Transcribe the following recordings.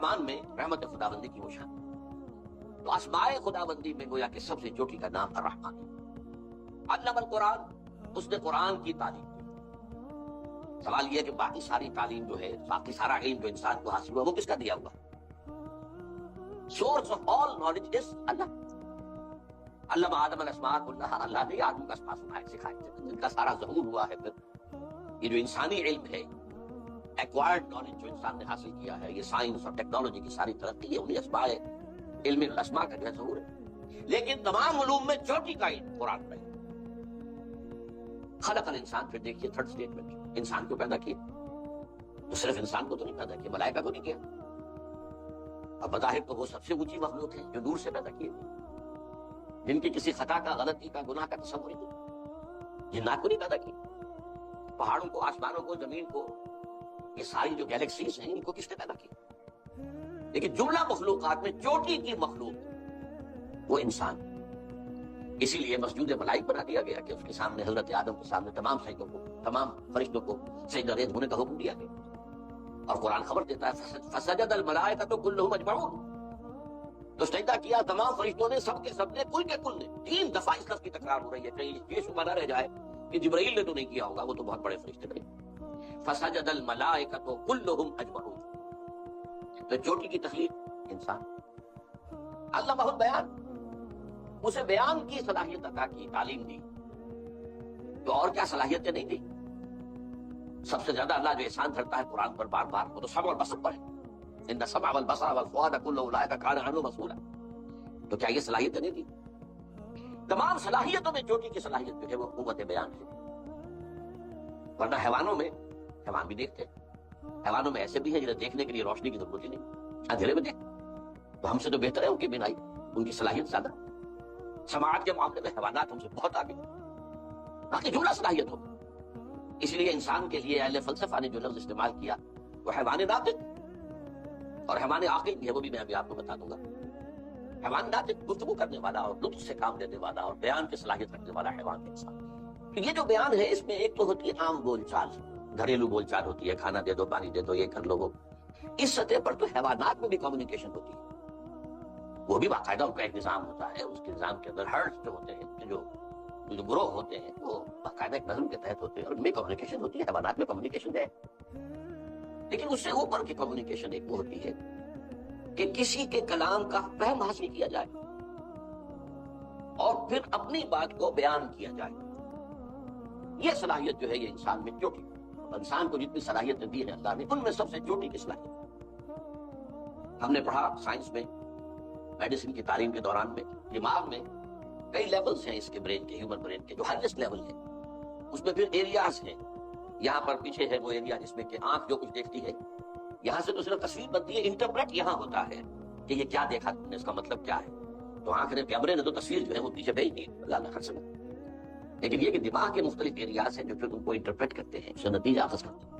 الرحمن میں رحمت خداوندی کی وہ شان. تو اسماء خداوندی میں گویا کہ سب سے چوٹی کا نام الرحمن ہے. علم القرآن، اس نے قرآن کی تعلیم دی. سوال یہ ہے کہ باقی ساری تعلیم جو ہے، باقی سارا علم جو انسان کو حاصل ہوا، وہ کس کا دیا ہوا؟ Source of all knowledge is اللہ. علم آدم الاسماء کلھا، اللہ نے آدم کا اسماء سکھائے، جن کا سارا ظہور ہوا ہے. پھر یہ جو انسانی علم ہے، ایکوائرڈ نالج جو انسان نے حاصل کیا ہے، یہ سائنس اور ٹیکنالوجی کی ساری ترقی ہے، انہیں اسماء علم الاسماء کا جو ہے ظہور ہے. لیکن تمام علوم میں چوٹی کا علم قرآن کا ہے. خلق الانسان، پھر دیکھیے تھرڈ اسٹیٹمنٹ، انسان کو پیدا کیا. تو صرف انسان کو تو نہیں پیدا کیا، ملائکہ کو نہیں کیا. اب بظاہر تو وہ سب سے اونچی مخلوق ہے جو نور سے پیدا کیے، جن کی کسی خطا کا، غلطی کا، گناہ کا تصور ہی نہیں. جنات کو نہیں پیدا کی. پہاڑوں کو، آسمانوں کو، زمین کو، یہ ساری جو گیلیکسیز ہیں، ان کو کس نے پیدا کی؟ لیکن جملہ مخلوقات میں چوٹی کی مخلوق وہ انسان. اسی لیے مسجود ملائک بنا دیا گیا کہ اس کے سامنے، حضرت آدم کے سامنے تمام سجدوں کو، تمام فرشتوں کو سجدہ ریز ہونے کا حکم دیا گیا. اور قرآن خبر دیتا ہے فسجد الملائکۃ کلھم اجمعون، تو سجدہ کیا تمام فرشتوں نے، سب کے سب نے، کل کے کل نے. 3 دفعہ اس لفظ کی تکرار ہو رہی ہے، کہیں یہ شبہ نہ رہ جائے کہ جبرائیل نے تو نہیں کیا ہوگا، وہ تو بہت بڑے فرشتے تھے. فسجد الملائکۃ کلھم اجمعون. تو چوٹی کی تخلیق انسان. علمہ البیان، اسے بیان کی صلاحیت عطا کی، تعلیم دی. تو اور کیا صلاحیتیں نہیں دی؟ سب سے زیادہ اللہ جو احسان کرتا ہے قرآن پر بار بار، وہ تو سمع والبصر پر ہے. ان السمع والبصر والفؤاد کل اولئک کان عنہ مسئولا. تو کیا یہ صلاحیتیں نہیں دی؟ تمام صلاحیتوں میں چوٹی کی صلاحیت جو ہے وہ قوت بیان ہے. ورنہ حیوانوں میں، حیوان بھی دیکھتے ہیں، حیوانوں میں ایسے بھی ہیں جنہیں دیکھنے کے لیے روشنی کی ضرورت ہی نہیں، اندھیرے میں دیکھ. تو ہم سے تو بہتر ہے ان کی بینائی، ان کی صلاحیت زیادہ. سماعت کے معاملے میں حیوانات ہم سے بہت آگے، باقی جملہ صلاحیت ہو. اس لیے انسان کے لیے اہل فلسفہ نے جو لفظ استعمال کیا وہ حیوان ناطق اور حیوان عاقل بھی ہے، وہ بھی میں ابھی آپ کو بتا دوں گا. حیوان ناطق گفتگو کرنے والا اور لطف سے کام لینے والا اور بیان کی صلاحیت رکھنے والا حیوان انسان. یہ جو بیان ہے اس میں ایک تو ہوتی ہے عام بول چال، گھریلو بول چال ہوتی ہے، کھانا دے دو، پانی دے دو، یہ کر لو وہ. اس سطح پر تو حیوانات میں بھی کمیونیکیشن ہوتی ہے. وہ بھی باقاعدہ ان کا ایک نظام ہوتا ہے، اس کے نظام کے اندر ہرڈز جو ہوتے ہیں، جو گروہ ہوتے ہیں، وہ باقاعدہ ایک نظم کے تحت ہوتے ہیں، اور ان میں کمیونیکیشن ہوتی ہے. حیوانات میں کمیونیکیشن ہے، لیکن اس سے اوپر کی کمیونیکیشن ایک وہ ہوتی ہے کہ کسی کے کلام کا فہم حاصل کیا جائے اور پھر اپنی بات کو بیان کیا جائے. یہ صلاحیت جو ہے یہ انسان میں چوٹی. انسان کو جتنی صلاحیتیں دی ہیں اللہ نے، ان میں سب سے چوٹی کی صلاحیت. ہم نے پڑھا سائنس میں، میڈیسن کی تعلیم کے دوران میں، دماغ میں کئی لیولز ہیں اس کے برین کے، ہیومن برین کے. جو ہائیسٹ لیول ہے اس میں پھر ایریاز ہیں. یہاں پر پیچھے ہے وہ ایریا جس میں کہ آنکھ جو کچھ دیکھتی ہے، یہاں سے تو صرف تصویر بنتی ہے، انٹرپریٹ یہاں ہوتا ہے کہ یہ کیا دیکھا تم نے، اس کا مطلب کیا ہے. تو آنکھ نے، کیمرے نے تو تصویر جو ہے وہ پیچھے بھیج دی اللہ نے خرچ. لیکن یہ کہ دماغ کے مختلف ایریاز ہیں جو پھر ان کو انٹرپریٹ کرتے ہیں، اس سے نتیجہ اخذ کرتے ہیں.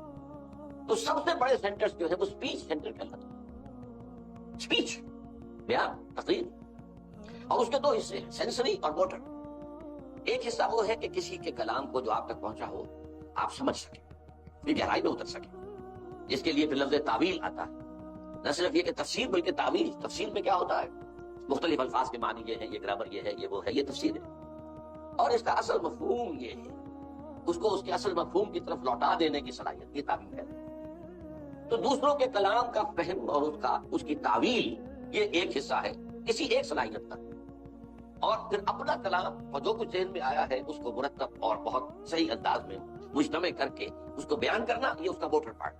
تو سب سے بڑے سینٹرز جو ہے وہ اسپیچ سینٹر کہلاتے ہیں. اسپیچ، بیان، تقریر. اور اس کے 2 حصے ہیں، سینسری اور موٹر. ایک حصہ وہ ہے کہ کسی کے کلام کو جو آپ تک پہنچا ہو آپ سمجھ سکیں، پھر گہرائی میں اتر سکیں، جس کے لیے پھر لفظ تعویل آتا ہے. نہ صرف یہ کہ تفسیر بلکہ تعویل. تفسیر میں کیا ہوتا ہے؟ مختلف الفاظ کے معنی یہ ہے، یہ گرامر یہ ہے، یہ وہ ہے، یہ تفسیر ہے. اور اس کا اصل مفہوم یہ ہے، اس کو اس کے اصل مفہوم کی طرف لوٹا دینے کی صلاحیت، یہ تعویل ہے. تو دوسروں کے کلام کا فہم اور اس کی تعویل، یہ ایک حصہ ہے کسی ایک صلاحیت کا. اور پھر اپنا کلام اور جو کچھ ذہن میں آیا ہے اس کو مرتب اور بہت صحیح انداز میں مجتمع کر کے اس کو بیان کرنا، یہ اس کا موٹر پارٹ.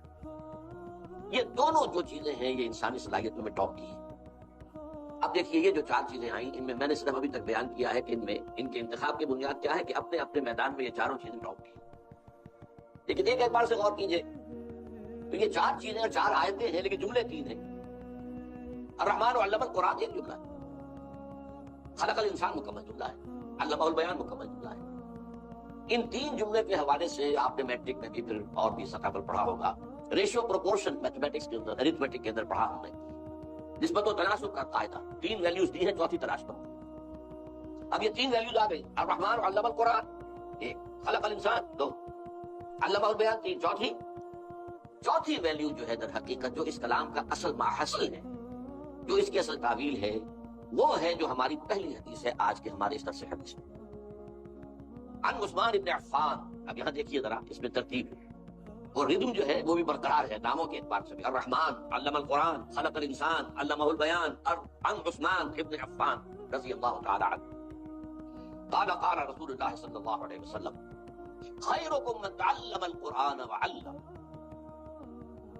یہ دونوں جو چیزیں ہیں یہ انسانی صلاحیتوں میں ٹاپ کی ہیں. اب دیکھیے یہ جو 4 چیزیں آئیں، ان میں نے صرف ابھی تک بیان کیا ہے کہ ان میں ان کے انتخاب کی بنیاد کیا ہے کہ اپنے اپنے میدان میں یہ چاروں چیزیں ٹاپ کی. لیکن ایک بار سے غور کیجئے تو یہ 4 چیزیں اور 4 آیتیں ہیں، لیکن جملے 3 ہیں. الرحمن علم القرآن ایک جملہ ہے، خلق الانسان مکمل جملہ ہے، علمہ البیان مکمل جملہ ہے. ان 3 جملے کے حوالے سے آپ نے میٹرک میں بھی پھر اور بھی سطح پر پڑھا ہوگا. ریشو پروپورشن میتھمیٹکس کے اندر، ارتھمیٹک کے اندر پڑھا ہم نے. نسبت و تناسب کا قاعدہ، 3 ویلیوز دی ہیں، چوتھی تلاش کرو. اب یہ 3 ویلیوز آ گئی. الرحمن علم القرآن 1، خلق الانسان 2، علمہ البیان 3، چوتھی چوتھی ویلیو جو ہے در حقیقت جو اس کلام کا اصل ماحصل ہے، جو اس کی اصل تعویل ہے، وہ ہے جو ہماری پہلی حدیث ہے آج کے ہمارے اس درس حدیث میں، عن عثمان ابن عفان۔ اب یہاں دیکھیے ذرا اس میں ترتیب اور ردم جو ہے وہ بھی برقرار ہے ناموں کے اعتبار سے بھی، الرحمن علم القرآن خلق الانسان علمہ البیان، عن عثمان ابن عفان رضی اللہ تعالی عنہ قال قال رسول اللہ صلی اللہ علیہ وسلم خیرکم من تعلم القرآن وعلم،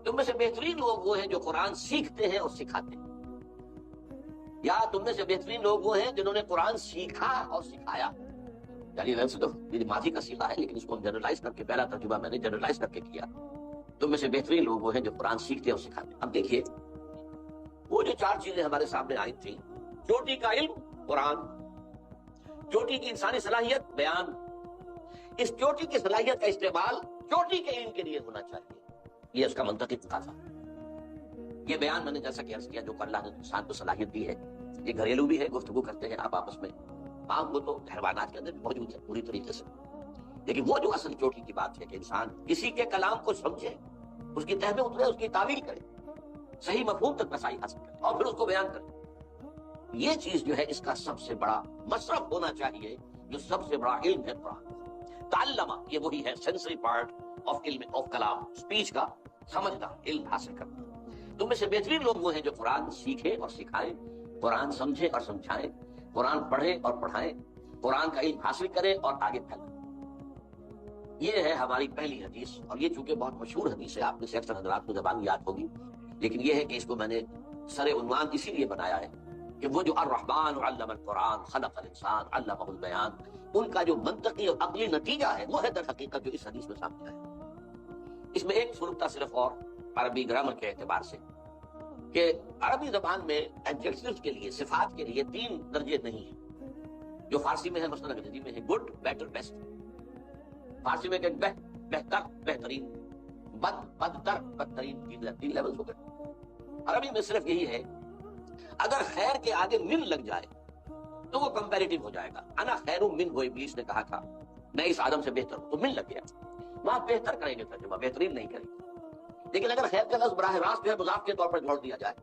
تم میں سے بہترین لوگ وہ ہیں جو قرآن سیکھتے ہیں اور سکھاتے ہیں، یا تم میں سے بہترین لوگ وہ ہیں جنہوں نے قرآن سیکھا اور سکھایا۔ یعنی ویسے تو یہ ماضی کا صیغہ ہے لیکن اس کو ہم جنرلائز کر کے، پہلا ترجمہ میں نے جنرلائز کر کے کیا، تم میں سے بہترین لوگ وہ ہیں جو قرآن سیکھتے اور سکھاتے ہیں۔ اب دیکھیے وہ جو چار چیزیں ہمارے سامنے آئی تھیں، چوٹی کا علم قرآن، چوٹی کی انسانی صلاحیت بیان، اس چوٹی کی صلاحیت کا استعمال چوٹی کے علم کے لیے ہونا چاہیے، یہ اس کا منطقی تقاضا۔ یہ بیان میں نے جیسا کہ عرض کیا جو اللہ نے انسان کو صلاحیت دی ہے، یہ گھریلو بھی ہے، گفتگو کرتے ہیں آپ آپس میں، عام وہ تو حیوانات کے اندر بھی موجود ہے پوری طریقے سے، لیکن وہ جو اصل چوٹی کی بات ہے کہ انسان کسی کے کلام کو سمجھے، اس کی تہ میں اترے، اس کی تعویل کرے، صحیح مفہوم تک رسائی حاصل کرے اور پھر اس کو بیان کرے، یہ چیز جو ہے اس کا سب سے بڑا مصرف ہونا چاہیے، جو سب سے بڑا علم ہے قرآن۔ تعلمہ یہ وہی ہے سینسری پارٹ آف علم آف کلام، اسپیچ کا سمجھنا، علم حاصل کرنا۔ تم میں سے بہترین لوگ وہ ہیں جو قرآن سیکھیں اور سکھائیں، قرآن سمجھیں اور سمجھائیں، قرآن پڑھیں اور پڑھائیں، قرآن کا علم حاصل کریں اور آگے پھیلائیں۔ یہ ہے ہماری پہلی حدیث، اور یہ چونکہ بہت مشہور حدیث ہے، آپ میں سے اکثر حضرات کو زبان یاد ہوگی، لیکن یہ ہے کہ اس کو میں نے سر عنوان اسی لیے بنایا ہے کہ وہ جو الرحمن علم القرآن خلق الانسان علمہ البیان، ان کا جو منطقی اور عقلی نتیجہ ہے وہ ہے در حقیقت جو اس حدیث میں سامنے آیا ہے۔ اس میں ایک صورت صرف اور عربی گرامر کے اعتبار سے کہ عربی زبان میں ایڈجیکٹیوز کے لیے، صفات کے لیے 3 درجے نہیں ہیں، جو فارسی میں ہے مثلا انگریزی میں ہے گڈ، بیٹر، بیسٹ۔ فارسی میں کہ بہتر، بہترین، بد، بدتر، بدترین، 3 لیولز ہو گئے۔ عربی میں صرف یہی ہے، اگر خیر کے آگے من لگ جائے تو وہ کمپیریٹیو ہو جائے گا، انا خیر من، وہ ابلیس نے کہا تھا میں اس آدم سے بہتر ہوں، تو من لگ گیا، وہاں بہتر کریں گے ترجمہ، بہترین نہیں کریں گے۔ لیکن اگر خیر کا لفظ براہ راست جو ہے مضاف کے طور پر جوڑ دیا جائے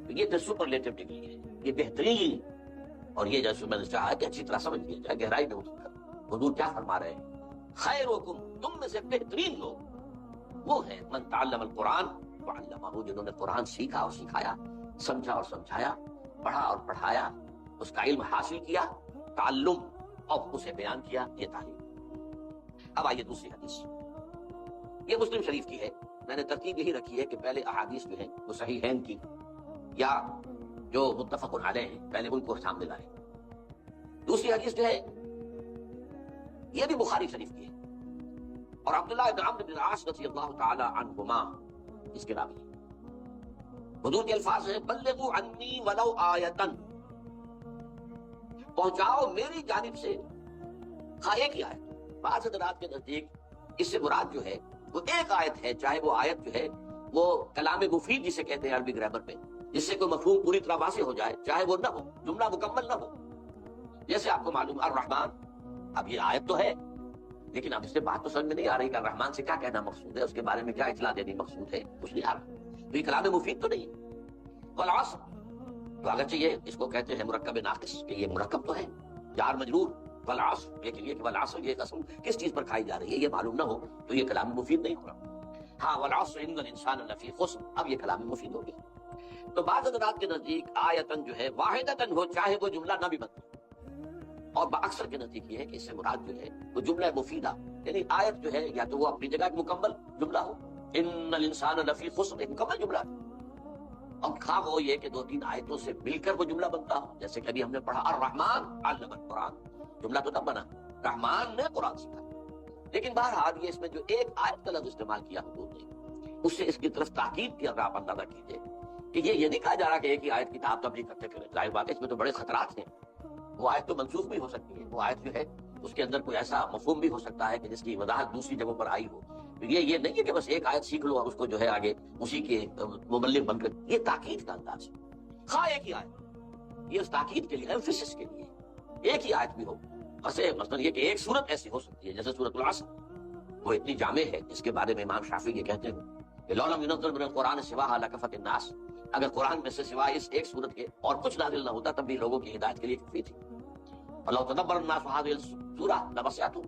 تو یہ تو سپرلیٹو ڈگری ہے، یہ بہترین، اور یہ جیسے میں نے چاہا کہ اچھی طرح سمجھ لیا جائے، گہرائی میں اتر کر حضور کیا فرما رہے ہیں، خیرکم، تم میں سے بہترین لوگ وہ ہیں من تعلم القرآن وعلمہ، جنہوں نے قرآن سیکھا اور سکھایا، سمجھا اور سمجھایا، پڑھا اور پڑھایا، اس کا علم حاصل کیا، تعلم، اور اسے بیان کیا، یہ تعلیم۔ اب آئیے دوسری حدیث، یہ مسلم شریف کی ہے، میں نے ترتیب یہی رکھی ہے کہ پہلے احادیث جو ہیں وہ صحیحین کی یا جو متفق علیہ ہیں پہلے ان کو سامنے لائیں۔ دوسری حدیث جو ہے یہ بھی بخاری شریف کی ہے، اور عبداللہ بن عمرو بن العاص رضی اللہ تعالی عنہما اس کے راوی ہیں۔ حضور کے الفاظ ہیں بلغوا عنی ولو آیۃ، پہنچاؤ میری جانب سے خواہ ایک ہی آیت۔ بعض حضرات کے نزدیک اس سے مراد جو ہے وہ ایک آیت ہے، چاہے وہ آیت جو ہے وہ کلام مفید جسے کہتے ہیں عربی گرامر میں، جس سے کوئی مفہوم پوری طرح واضح ہو جائے، چاہے وہ نہ ہو، جملہ مکمل نہ ہو۔ جیسے آپ کو معلوم الرحمن، اب یہ آیت تو ہے لیکن اب اس سے بات تو سمجھ میں نہیں آ رہی کہ الرحمن سے کیا کہنا مقصود ہے، اس کے بارے میں کیا اطلاع دینی مقصود ہے، کچھ نہیں آ رہا، تو یہ کلام مفید تو نہیں ہے۔ والعصر، تو اگرچہ یہ اس کو کہتے ہیں مرکب ناقص، کہ یہ مرکب تو ہے، جار مجرور، والعصر، یہ کہ والعصر یہ قسم کس چیز پر کھائی جا رہی ہے یہ معلوم نہ ہو تو یہ کلام مفید نہیں ہو رہا۔ ہاں والعصر ان الانسان لفی خسر، اب یہ کلام مفید ہوگی۔ تو بعض حضرات کے نزدیک آیتن جو ہے واحدتن ہو، چاہے وہ جملہ نہ بھی بنے، اور باکثر کے نزدیک یہ ہے کہ اس سے مراد جو ہے وہ جملہ مفیدہ، یعنی آیت جو ہے یا تو وہ اپنی جگہ ایک مکمل جملہ ہو، ان الانسان لفی خسر ایک مکمل جملہ ہے، اور خواہ وہ یہ کہ 2-3 آیتوں سے مل کر وہ جملہ بنتا ہو، جیسے کہ ابھی ہم نے پڑھا الرحمن علم القرآن، جملہ تو تب بنا رحمان نے قرآن سکھا، لیکن بہرحال یہ اس میں جو ایک آیت کا لفظ استعمال کیا حضور نے، اس سے اس کی طرف تاکید کی، اگر آپ اندازہ کیجئے کہ یہ نہیں کہا جا رہا کہ ایک ہی آیت کی آپ تبلیغ کرتے کریں، ظاہر بات ہے اس میں تو بڑے خطرات ہیں، وہ آیت تو منسوخ بھی ہو سکتی ہے، وہ آیت جو ہے اس کے اندر کوئی ایسا مفہوم بھی ہو سکتا ہے کہ جس کی وضاحت دوسری جگہوں پر آئی ہو، یہ نہیں ہے کہ بس ایک آیت سیکھ لو اور اس کو جو ہے آگے اسی کے مبلغ بن کر، یہ تاکید کا انداز ہے، خواہ ایک ہی آیت، یہ اس تاکید کے لیے، ایمفیسس کے لیے ایک ہی آیت بھی ہو، مثلا یہ کہ ایک صورت ایسی ہو سکتی ہے جیسے سورۃ العصر، وہ اتنی جامع ہے جس کے بارے میں امام شافعی یہ کہتے ہیں کہ لو لم ينزل من القرآن سواها لكفت الناس، اگر قرآن میں سے سوائے اس ایک سورت کے اور کچھ نازل نہ ہوتا تب بھی لوگوں کی ہدایت کے لیے کافی تھی. ولو تدبر الناس هذه السورة لوسعتهم،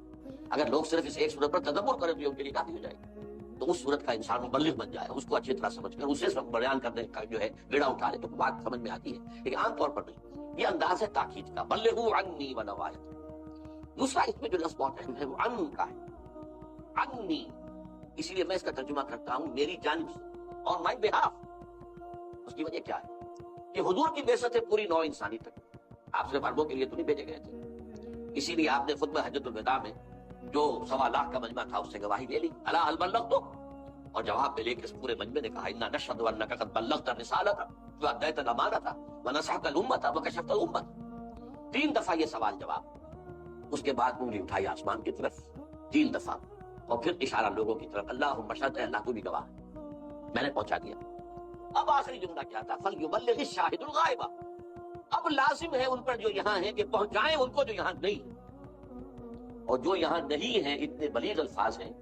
اگر لوگ صرف اس ایک سورت پر تدبر کریں تو یہ ان کے لیے کافی ہو جائے گی. تو اس صورت کا انسان مبلغ بن جائے، اس کو اچھی طرح سمجھ کر اسے بیان کرنے کا جو ہے بیڑا اٹھا لے تو بات سمجھ میں آتی ہے، لیکن عام طور پر نہیں. یہ انداز ہے تاکید کا، بلغوا عنی ولو آیۃ. دوسرا اس میں جو لفظ بہت اہم ہے وہ عن کا ہے، عنی، اسی لیے میں اس کا ترجمہ کرتا ہوں میری جانب سے، آن مائی بہاف. اس کی وجہ کیا ہے کہ حضور کی بعثت ہے پوری نوع انسانی تک، آپ صرف عربوں کے لیے تو نہیں بھیجے گئے تھے. اسی لیے آپ نے خطبہ حجۃ الوداع میں جو 1.25 لاکھ کا مجمع تھا اس سے گواہی لے لی، الا هل بلغت، اور جواب میں لے کے اس پورے مجمع نے کہا انا نشهد انك قد بلغت الرسالۃ واديت الامانۃ ونصحت الامۃ وكشفت الامۃ. 3 دفعہ یہ سوال جواب، اس کے بعد انگلی اٹھائی آسمان کی طرف 3 دفعہ، اور پھر اشارہ لوگوں کی طرف، اللہم اشہد، اللہ تو بھی گواہ، میں نے پہنچا دیا. اب آخری جملہ کیا تھا؟ فلیبلغ الشاہد الغائب. اب لازم ہے ان پر جو یہاں ہیں کہ پہنچائیں ان کو جو یہاں نہیں ہے، اور جو یہاں نہیں ہیں اتنے بلیغ الفاظ ہیں،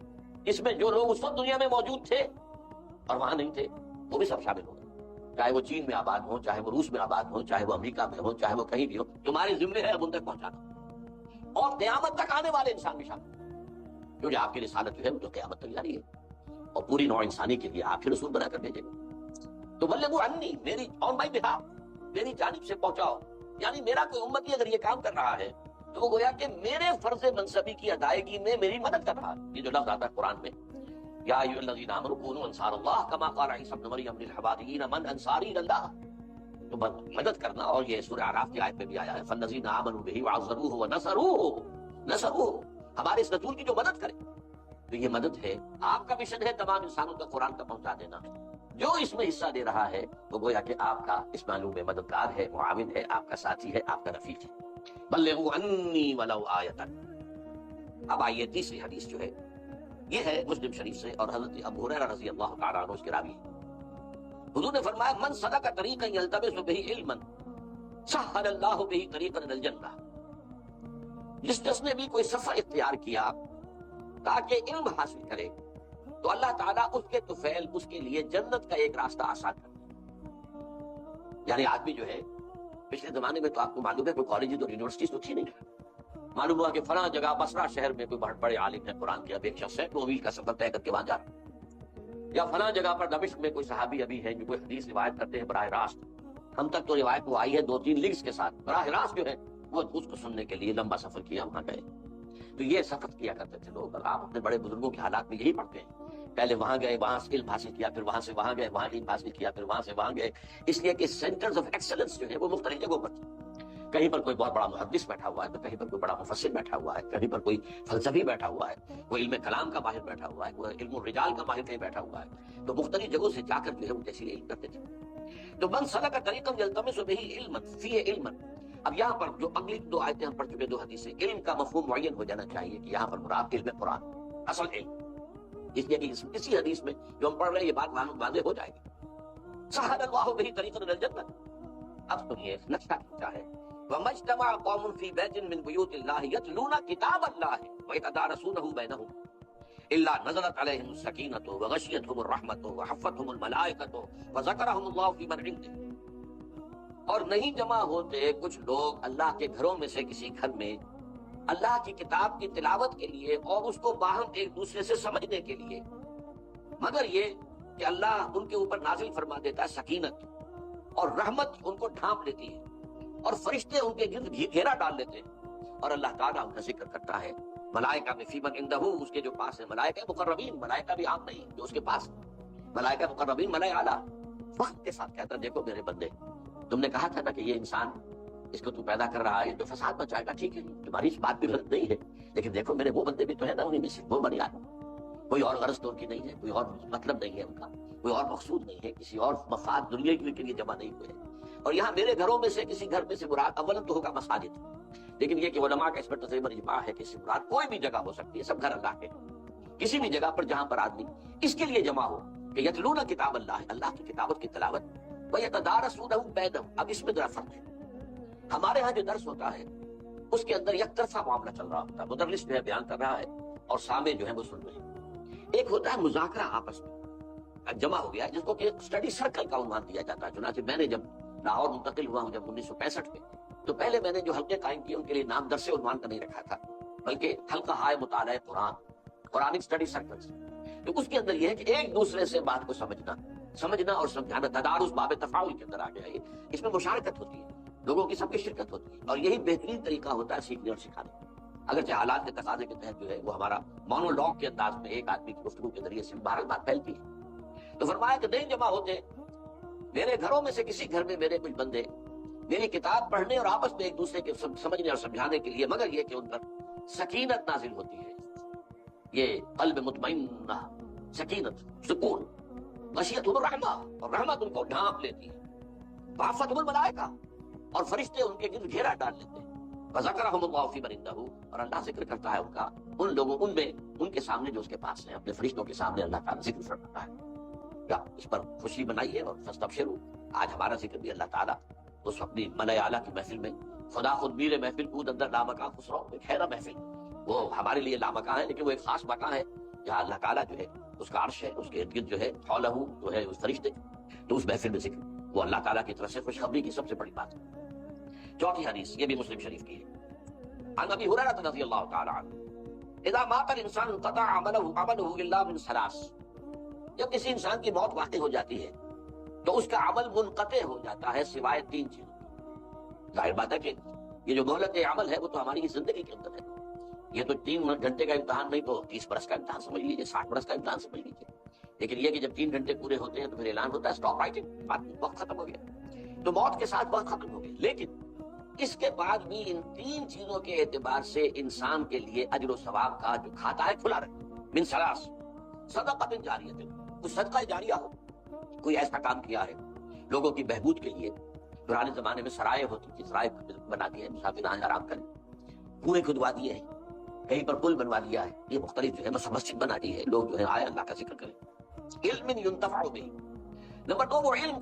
اس میں جو لوگ اس وقت دنیا میں موجود تھے اور وہاں نہیں تھے وہ بھی سب شامل ہوں گے، چاہے وہ چین میں آباد ہوں، چاہے وہ روس میں آباد ہوں، چاہے وہ امریکہ میں ہوں، چاہے وہ کہیں بھی ہو، تمہارے ذمہ ہے اب ان تک پہنچانا. اور قیامت تک آنے والے انسان بھی شامل ہیں، کیونکہ آپ کی رسالت جو ہے وہ تو قیامت تک جاری ہے، اور پوری نوع انسانی کے لیے آپ ہی رسول بنا کر بھیجیں گے. تو بلغوا عنی، میری آن مائی بہاف، میری جانب سے پہنچاؤ. یعنی میرا کوئی امتی اگر یہ کام کر رہا ہے تو وہ گویا کہ میرے فرض منصبی کی ادائیگی میں میری مدد کر رہا ہے. یہ جو لفظ آتا ہے قرآن میں، یا ایھا الذین آمنوا کونوا انصار اللہ کما قال عیسی ابن مریم للحواریین من انصاری الی اللہ. تو مدد کرنا، اور یہ سورہ اعراف کی آیت میں بھی آیا ہے فالذین آمنوا بہ وعزروہ ونصروہ، ہمارے اس رسول کی جو مدد کرے. تو یہ مدد ہے، آپ کا مشن ہے تمام انسانوں کا قرآن کا پہنچا دینا. جو اس میں حصہ دے رہا ہے وہ گویا کہ آپ کا اس معلوم میں مددگار ہے، معاون ہے، آپ کا ساتھی ہے، آپ کا رفیق ہے. بلغوا عنی ولو آیۃ. اب آئیے تیسری حدیث جو ہے یہ ہے مسلم شریف سے، اور حضرت ابو ہریرہ رضی اللہ تعالیٰ عنہ اس کے راوی ہیں. حضور نے فرمایا من سلک طریقا یلتمس بہ علما سہل اللہ بہ طریقا الی الجنہ. جس نے بھی کوئی سفر اختیار کیا تاکہ علم حاصل کرے تو اللہ تعالیٰ اس کے طفیل اس کے لیے جنت کا ایک راستہ آسان کر دے. یعنی آدمی جو ہے، پچھلے زمانے میں تو آپ کو معلوم ہے کوئی کالجز اور یونیورسٹیز تو تھی نہیں، معلوم ہوا کہ فلاں جگہ بصرہ شہر میں کوئی بہت بڑے عالم ہیں قرآن کے، اب ایک شخص ہے 2 میل کا سفر طے کر کے وہاں جا رہا ہے، یا فلاں جگہ پر دمشق میں کوئی صحابی ابھی ہیں جو کوئی حدیث روایت کرتے ہیں براہ راست. ہم تک تو روایت وہ آئی ہے 2-3 لنکس کے ساتھ، براہ راست جو ہے وہ اس کو سننے کے لیے لمبا سفر کیا وہاں گئے. تو یہ سفر کیا کرتے تھے لوگ. آپ اپنے بڑے بزرگوں کے حالات میں یہی پڑھتے ہیں، پہلے وہاں گئے، وہاں علم حاصل کیا، پھر وہاں سے وہاں گئے، وہاں علم حاصل کیا، پھر وہاں سے وہاں گئے. اس لیے کہ سینٹرز آف ایکسلنس جو ہے وہ مختلف جگہوں پر تھے. کہیں پر کوئی بہت بڑا محدث بیٹھا ہوا ہے، تو کہیں پر کوئی بڑا مفسر بیٹھا ہوا ہے، کہیں پر کوئی فلسفی بیٹھا ہوا ہے، کوئی علم کلام کا ماہر بیٹھا ہوا ہے، کوئی علم الرجال کا ماہر کہیں بیٹھا ہوا ہے. تو مختلف جگہوں سے جا کر جو ہے وہ تحصیل علم کرتے تھے. تو من سلک طریقا یلتمس بہ علما فیہ علما. اب یہاں پر جو اگلی 2 آیتیں ہم پڑھ چکے 2 حدیثیں، علم کا مفہوم معین ہو جانا چاہیے کہ یہاں پر مراد علم قرآن، اصل علم. اس لیے کہ کسی حدیث میں جو ہم پڑھ رہے ہیں یہ بات معلوم واضح ہو جائے گی. سہل اللہ بہ طریقا الی الجنہ. اب سنیے نقشہ کیا ہے. وَمَجْتَمَعَ قَوْمٌ فِي بَيْتٍ مِّن بُيُوتِ اللَّهِ يَتْلُونَ كِتَابَ اللَّهِ وَيَتَدَارَسُونَهُ بَيْنَهُمْ إِلَّا نَزَلَتْ عَلَيْهِمُ السَّكِينَةُ وَغَشِيَتْهُمُ الرَّحْمَةُ وَحَفَّتْهُمُ الْمَلَائِكَةُ وَذَكَرَهُمُ اللَّهُ فِي مَنْ عِندِهِ. اور نہیں جمع ہوتے کچھ لوگ اللہ کے گھروں میں سے کسی گھر میں اللہ کی کتاب کی تلاوت کے لیے اور اس کو باہم ایک دوسرے سے سمجھنے کے لیے، مگر یہ کہ اللہ ان کے اوپر نازل فرما دیتا ہے سکینت، اور رحمت ان کو ڈھانپ لیتی ہے، اور فرشتے ان کے گرد گھیرا ڈال لیتے ہیں، اور اللہ تعالیٰ ان کا ذکر کرتا ہے. ملائکہ میں فی من عندہ، اس کے جو پاس ہے، ملائکہ مقربین، ملائکہ بھی عام نہیں جو اس کے پاس، ملائکہ مقربین، ملائکہ اعلیٰ، وقت کے ساتھ کہتا ہے دیکھو میرے بندے، تم نے کہا تھا نا کہ یہ انسان اس کو تو پیدا کر رہا ہے تو فساد مچائے گا، ٹھیک ہے تمہاری اس بات بھی غلط نہیں ہے، لیکن دیکھو میرے وہ بندے بھی تو ہیں نا، انہیں میں سے وہ بنی آدمی، کوئی اور غرض تو ان کی نہیں ہے، کوئی اور مطلب نہیں ہے ان کا، کوئی اور مقصود نہیں ہے، کسی اور مفاد دنیا کے لیے جمع نہیں ہوئے. اور یہاں میرے گھروں میں سے کسی گھر میں سے مراد اول تو ہوگا مساجد، لیکن یہ کہ علماء کا اس پر تقریباً اجماع ہے کہ اس سے مراد کوئی بھی جگہ ہو سکتی ہے، سب گھر اللہ کے، کسی بھی جگہ پر جہاں پر آدمی اس کے لیے جمع ہو کہ یتلون کتاب اللہ، اللہ کی کتابت کی تلاوت، ویتدارسونہ بینہم. اب اس میں ذرا فرق ہے. ہمارے ہاں جو درس ہوتا ہے اس کے اندر یک طرفہ معاملہ چل رہا ہوتا ہے، مدرس جو ہے بیان کر رہا ہے اور سامع جو ہے وہ سن رہے ہیں. ایک ہوتا ہے مذاکرہ آپس میں، جمع ہو گیا ہے جس کو کہ اسٹڈی سرکل کا عنوان دیا جاتا ہے. چنانچہ میں نے جب لاہور منتقل ہوا ہوں جب 1965 میں، تو پہلے میں نے جو حلقے قائم کیے ان کے لیے نام درس عنوان کا نہیں رکھا تھا، بلکہ حلقہ ہائے مطالعہ قرآن، قرآنک اسٹڈی سرکلز. تو اس کے اندر یہ ہے کہ ایک دوسرے سے بات کو سمجھنا اور سمجھانا. تدارس باب تفاعل کے اندر آ گیا. اس میں مشارکت ہوتی ہے، لوگوں کی سب کی شرکت ہوتی ہے، اور یہی بہترین طریقہ ہوتا ہے سیکھنے اور سکھانے کا. اگرچہ حالات کے تقاضے کے تحت جو ہے وہ ہمارا مونولوگ کے انداز میں ایک آدمی کی گفتگو کے ذریعے سے بہرحال بات پھیلتی ہے. تو فرمایا کہ نہیں جمع ہوتے میرے گھروں میں سے کسی گھر میں میرے کچھ بندے میری کتاب پڑھنے اور آپس میں ایک دوسرے کے سمجھنے اور سمجھانے کے لیے، مگر یہ کہ ان پر سکینت نازل ہوتی ہے، یہ قلب مطمئنہ، سکینت، سکون، غشیتہم الرحمہ، اور رحمت ان کو ڈھانپ لیتی ہے، وحفتہم الملائکہ، اور فرشتے ان کے گرد گھیرا ڈال لیتے ہیں، وذکرہم اللہ فی من عندہ، اور اللہ ذکر کرتا ہے ان کا ان لوگوں ان کے سامنے جو اس کے پاس ہیں، اپنے فرشتوں کے سامنے اللہ تعالیٰ ذکر فرماتا ہے. کیا اس پر خوشی منائیے اور فاستبشروا. آج ہمارا ذکر بھی اللہ تعالیٰ اس اپنی ملائے اعلیٰ کی محفل میں، خدا خود میر محفل بود اندر لامکاں خسرو، ایک خیرہ محفل، وہ ہمارے لیے لامکاں ہے لیکن وہ ایک خاص مکان ہے جہاں اللہ تعالیٰ جو ہے اس کا عرش ہے، اس کے ارد گرد جو ہے حولہ جو ہے اس فرشتے. تو اس محفل میں ذکر وہ اللہ تعالیٰ کی طرف سے خوشخبری کی سب سے بڑی بات ہے. چوتھی حدیث یہ بھی مسلم شریف کی ہے، عن ابی ہریرہ رضی اللہ تعالی عنہ اذا مات الانسان انقطع عمله الا من ثلاث. جب کسی انسان کی موت واقع ہو جاتی ہے تو اس کا عمل منقطع ہو جاتا ہے سوائے تین چیزوں. ظاہر بات ہے کہ یہ جو مہلت عمل ہے وہ تو ہماری زندگی کے اندر ہے. یہ تو 3 گھنٹے کا امتحان نہیں تو 30 برس کا امتحان سمجھ لیجیے، 60 برس کا امتحان سمجھ لیجیے. لیکن یہ کہ جب 3 گھنٹے پورے ہوتے ہیں تو پھر اعلان ہوتا ہے اسٹاپ رائٹنگ، وقت ختم ہو گیا. تو موت کے ساتھ وقت ختم ہو گیا. لیکن اس کے بعد بھی ان 3 چیزوں کے اعتبار سے انسان کے لیے اجر و ثواب کا جو کھاتا ہے کھلا رہے. من ثلاث، صدقۃ جاریہ، کوئی صدقہ جاریہ ہو، کوئی ایسا کام کیا ہے لوگوں کی بہبود کے لیے. پرانے زمانے میں سرائے ہوتی تھی، سرائے بنا دی ہے، مسافر آئیں آرام کریں، کنویں کھدوا دیے ہیں، کہیں پر پل بنوا دیا ہے، یہ مختلف جو ہے مسجد بنا دی ہے، لوگ جو ہے آئے اللہ کا ذکر کریں. علم ینتفع بہ. نمبر 2 وہ علم